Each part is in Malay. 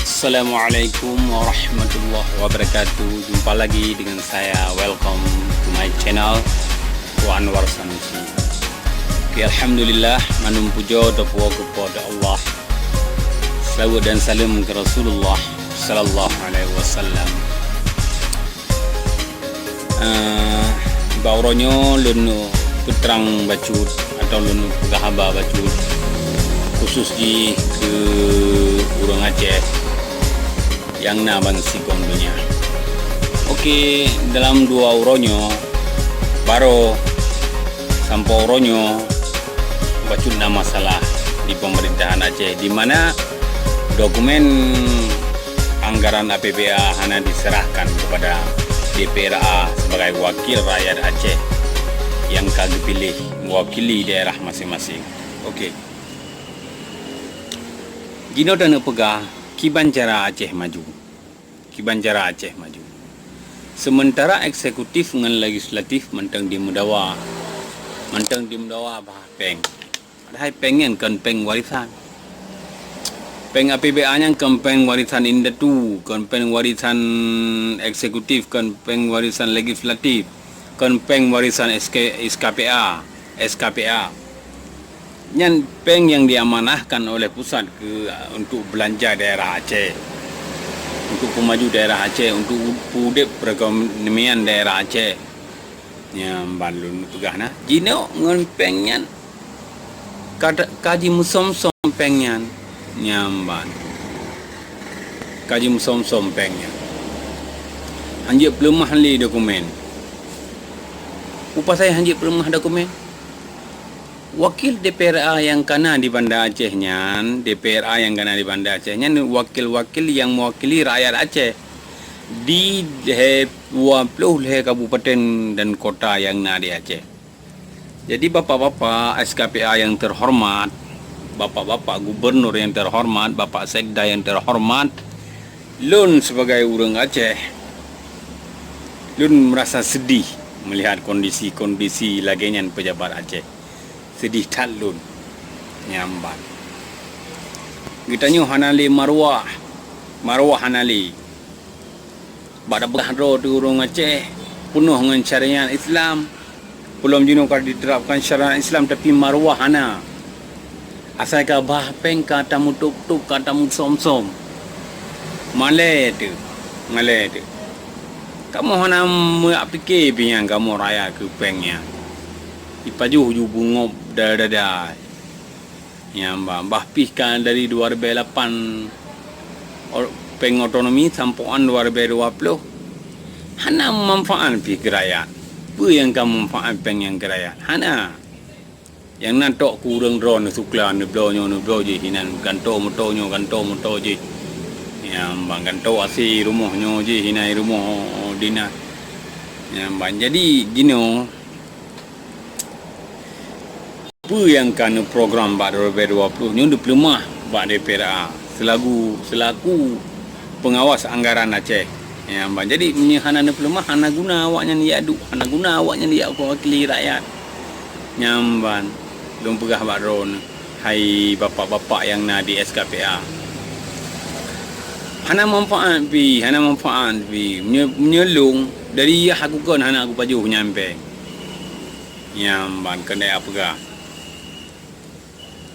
Assalamualaikum warahmatullahi wabarakatuh. Jumpa lagi dengan saya. Welcome to my channel, Anwar Sanusi. Okay, Alhamdulillah, manum pujo dapuwa kepada Allah. Salawat dan salam ke Rasulullah sallallahu alaihi wasallam. Bauronyo lunu putrang bacut atau lunu pegahaba bacut khusus di ke urang Aceh yang naban si kondonya. Okey, dalam dua uronyo baru sampai uronyo bacut nama masalah di pemerintahan Aceh, di mana dokumen anggaran APBA hanya diserahkan kepada DPRA sebagai wakil rakyat Aceh yang kagak pilih mewakili daerah masing-masing. Okey. Gino dan pegah Kibanjara Aceh maju. Kibanjara Aceh maju. Sementara eksekutif dengan legislatif mentang di Mudawa bah peng. Ada pengen kan peng warisan. Peng APBA-nya kan peng warisan indatu, kan peng warisan eksekutif, kan peng warisan legislatif, kan peng warisan SKPA. Yang peng yang diamanahkan oleh pusat untuk belanja daerah Aceh, untuk pemaju daerah Aceh, untuk pudip perekonomian daerah Aceh. Yang balun pegah nah. Jino ngon pengnya kaji musom-som pengnya nyamban. Kaji musom-som pengnya. Hanjik pelemah li dokumen. Upah saya hanjik pelemah dokumen. Wakil DPRA yang kena di Banda Acehnya, DPRA yang kena di Banda Acehnya, wakil-wakil yang mewakili rakyat Aceh di 20 kabupaten dan kota yang ada di Aceh. Jadi bapak-bapak SKPA yang terhormat, bapak-bapak gubernur yang terhormat, bapak sekda yang terhormat, lun sebagai orang Aceh, lun merasa sedih melihat kondisi-kondisi lagenyan pejabat Aceh. Sedih talun nyamban. Kita nyu hanali marwah hanali. Pada begahro di urung Aceh penuh dengan syariat Islam. Belum jino kalau diterapkan syariat Islam tapi marwah hana. Asal ka bah peng kata mutuk-tuk kata musom-som. Malai tu. Kamu hana fikir biang kamu raya ke pengnya. Ipaju bungo dah yang bah pihkan dari 2008 peng otonomi sampai 2020 hana manfaat pi kerajaan. Apa yang kamu manfaat peng yang kerajaan hana yang natok kurang drone sukla ne blonyo je hinan ganto moto je yang bang ganto asi rumahnya je hinai rumah dina yang bang. Jadi gino apa yang kena program pada 2020 ni untuk pelemah bak DPRA selaku pengawas anggaran Aceh. Ya, jadi hana pelemah hana guna awaknya ni aduk, hana guna awaknya ni wakili rakyat. Nyamban belum pegah bak drone. Hai bapak-bapak yang na di SKPA. Hana manfaat pi menyelung dari aku kan hana aku paju nyampe. Nyamban kena apa gah?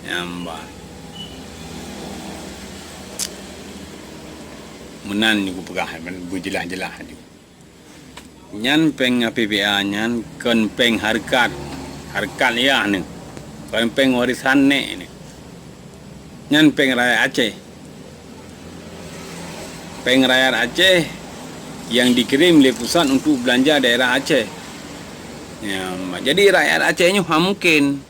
Nyamban menan ni ku pegah berjelas-jelas tu. Nyan peng APBA nyan kan peng harkat ya ni. Kan peng warisan ni. Nyan peng rakyat Aceh. Peng rakyat Aceh yang dikirim oleh pusat untuk belanja daerah Aceh. Jadi rakyat Acehnya mungkin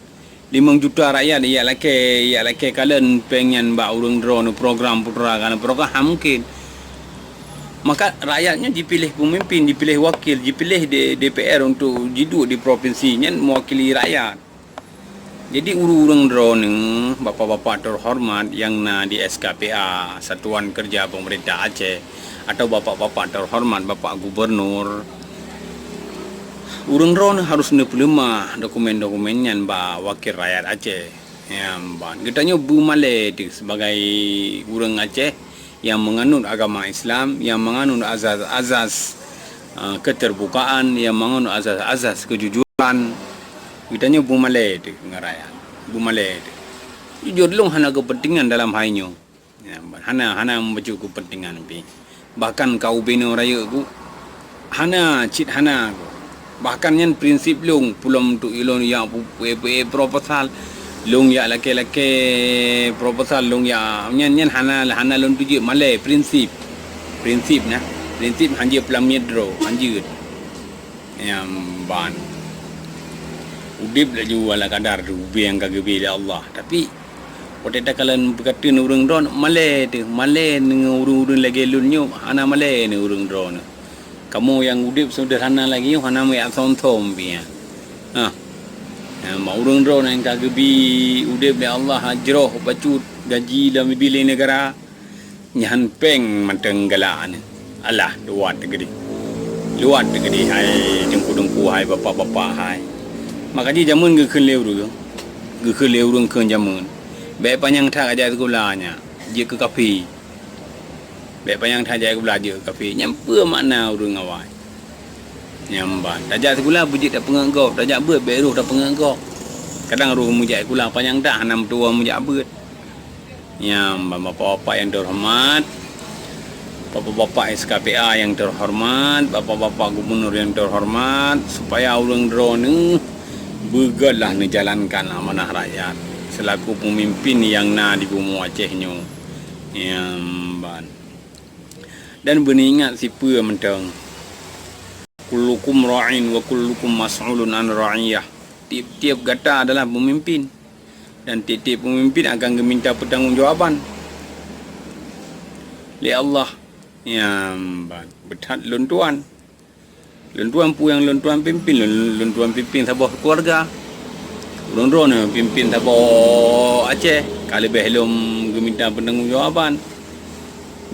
5 juta rakyat ia laki kalian pengen bak urang drone program putra kan program mungkin. Maka rakyatnya dipilih pemimpin, dipilih wakil, dipilih DPR untuk duduk di provinsinya mewakili rakyat. Jadi urang drone bapak-bapak terhormat yang na di SKPA Satuan Kerja Pemerintah Aceh atau bapak-bapak terhormat bapak gubernur urang drone harus nepelema dokumen-dokumennya ba wakil rakyat Aceh. Kita nyo Bu Malay sebagai urang Aceh yang menganut agama Islam, yang menganut azas-azas keterbukaan, yang menganut azas-azas kejujuran. Kitanya bumalai tu ngarayan. Bumalai tu. Jujur long hana kepentingan dalam hainyo. Ya, hana membaca kepentingan pi. Bahkan kau bina raya ku hana cit hana ku. Bahkan yang prinsip long pulang untuk ilon yang proposal long ya laki-laki proposal long ya nyan hana long tuju malai prinsip nah prinsip hanje pelam medro hanje yang ban udip laju wala kadar tu yang kagebe Allah tapi Potet kalian berkata ni urang drone malai dengan urang-urang lagi lunyo hana malai ni urang drone. Kamu yang udip sederhana lagi hana mai asom-som pia. Ma urang drone yang kagebi udip ni Allah ajroh bacut gaji dalam bilik negara nyahan peng manteng galaan. Allah luat gede. Luat gede hai dengku-dengku hai bapa-bapa hai. Maka dia jamun ge khen leu ru. Ge khen leu urang khen jamun. Baik panjang tak ajar sekolahnya, dia ke kafe. Baik panjang tak ajar sekolah dia ke kafe. Nyampa makna urang awak. Nyamban. Tak ajar sekolah bujik tak pengagok, tak ajar beut baik roh tak pengagok. Kadang roh mujak sekolah panjang tak hanam tua mujak beut. Nyamban bapa-bapa yang terhormat. Bapa-bapa SKPA yang terhormat, bapa-bapa gubernur yang terhormat supaya urang drone bergelah menjalankan amanah rakyat. Selaku pemimpin yang di bumi Aceh nyo dan beringat siapa mentang kullukum ra'in wa kullukum mas'ulun an ra'iyah. Tiap-tiap gata adalah pemimpin dan tiap-tiap pemimpin akan meminta pertanggungjawaban li Allah betat luntuan pu yang luntuan pimpin sabah keluarga. Ron-ron pimpin tabo Aceh kalau belum minta pertanggungjawaban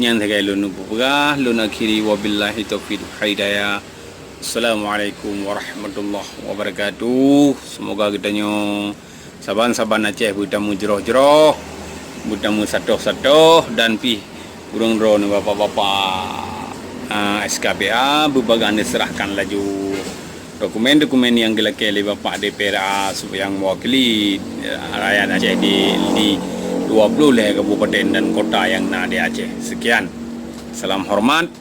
nyan sagai lun pegah lun akhiri wabillahi taufiq hidayah. Assalamualaikum warahmatullahi wabarakatuh. Semoga kitanya saban-saban Aceh bertemu jeroh-jeroh, bertemu satuh-satuh dan pi urang ron bapa-bapa SKPA berbagai diserahkan laju dokumen-dokumen yang dilakukan oleh Bapak DPRA yang mewakili rakyat Aceh di 20 kabupaten dan kota yang ada di Aceh. Sekian. Salam hormat.